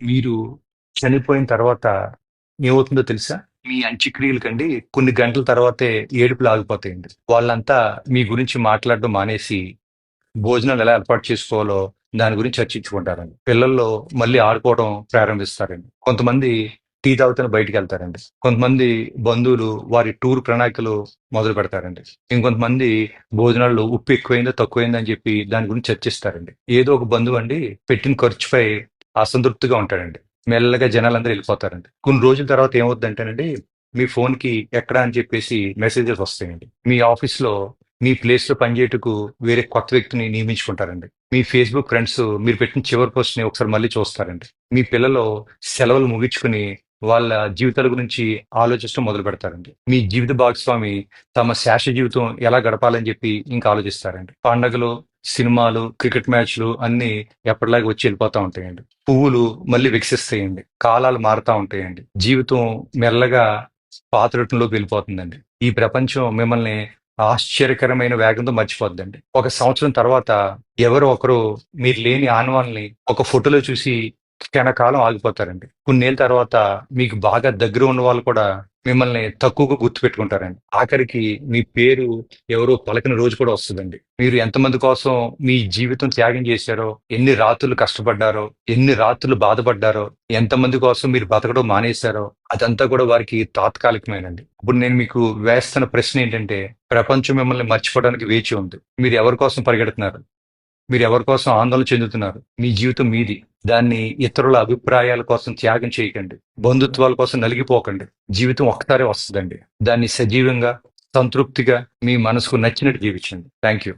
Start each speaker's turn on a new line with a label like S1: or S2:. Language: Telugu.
S1: మీరు చనిపోయిన తర్వాత ఏమవుతుందో తెలుసా? మీ అంత్యక్రియలకండి కొన్ని గంటల తర్వాతే ఏడుపులు ఆగిపోతాయండి. వాళ్ళంతా మీ గురించి మాట్లాడడం మానేసి, భోజనాలు ఎలా ఏర్పాటు చేసుకోవాలో దాని గురించి చర్చించుకుంటారండి. పిల్లల్లో మళ్ళీ ఆడుకోవడం ప్రారంభిస్తారండి. కొంతమంది టీ తాగుతూనే బయటికెళ్తారండి. కొంతమంది బంధువులు వారి టూర్ ప్రణాళికలు మొదలు పెడతారండి. ఇంకొంతమంది భోజనాల్లో ఉప్పు ఎక్కువైందా, తక్కువైందా అని చెప్పి దాని గురించి చర్చిస్తారండి. ఏదో ఒక బంధువు అండి పెట్టిన ఖర్చుపై అసంతృప్తిగా ఉంటాడండి. మెల్లగా జనాలందరూ వెళ్ళిపోతారండి. కొన్ని రోజుల తర్వాత ఏమవుద్దంటేనండి, మీ ఫోన్‌కి ఎక్కడా అని చెప్పేసి మెసేజెస్ వస్తాయండి. మీ ఆఫీస్‌లో మీ ప్లేస్‌లో పనిచేయటకు వేరే కొత్త వ్యక్తిని నియమించుకుంటారండి. మీ ఫేస్‌బుక్ ఫ్రెండ్స్ మీరు పెట్టిన చివరి పోస్ట్‌ని ఒకసారి మళ్ళీ చూస్తారండి. మీ పిల్లలు సెలవులు ముగించుకుని వాళ్ళ జీవితాల గురించి ఆలోచించడం మొదలుపెడతారండి. మీ జీవిత భాగస్వామి తమ శేష జీవితం ఎలా గడపాలని చెప్పి ఇంకా ఆలోచిస్తారండి. పండగలు, సినిమాలు, క్రికెట్ మ్యాచ్‌లు అన్నీ ఎప్పటిలాగా వచ్చి వెళ్ళిపోతా ఉంటాయండి. పువ్వులు మళ్ళీ వికసిస్తాయండి. కాలాలు మారుతా ఉంటాయండి. జీవితం మెల్లగా పాత రొటీన్‌లోకి వెళ్ళిపోతుందండి. ఈ ప్రపంచం మిమ్మల్ని ఆశ్చర్యకరమైన వేగంతో మర్చిపోద్దండి. ఒక సంవత్సరం తర్వాత ఎవరో ఒకరు మీరు లేని ఆనవాల్ని ఒక ఫోటోలో చూసి క్షణకాలం ఆగిపోతారండి. కొన్నేళ్ల తర్వాత మీకు బాగా దగ్గర ఉన్న వాళ్ళు కూడా మిమ్మల్ని తక్కువగా గుర్తుపెట్టుకుంటారండి. ఆఖరికి మీ పేరు ఎవరో పలకని రోజు కూడా వస్తదండి. మీరు ఎంతమంది కోసం మీ జీవితం త్యాగం చేశారో, ఎన్ని రాత్రులు కష్టపడ్డారో, ఎన్ని రాత్రులు బాధపడ్డారో, ఎంతమంది కోసం మీరు బతకడం మానేశారో, అదంతా కూడా వారికి తాత్కాలికమేనండి. ఇప్పుడు నేను మీకు వేస్తున్న ప్రశ్న ఏంటంటే, ప్రపంచం మిమ్మల్ని మర్చిపోవడానికి వేచి ఉంది. మీరు ఎవరి కోసం పరిగెడుతున్నారు? మీరు ఎవరి కోసం ఆందోళన చెందుతున్నారు? మీ జీవితం మీది. దాన్ని ఇతరుల అభిప్రాయాల కోసం త్యాగం చేయకండి. బంధుత్వాల కోసం నలిగిపోకండి. జీవితం ఒక్కసారే వస్తదండి. దాన్ని సజీవంగా, సంతృప్తిగా, మీ మనసుకు నచ్చినట్టు జీవించండి. Thank you.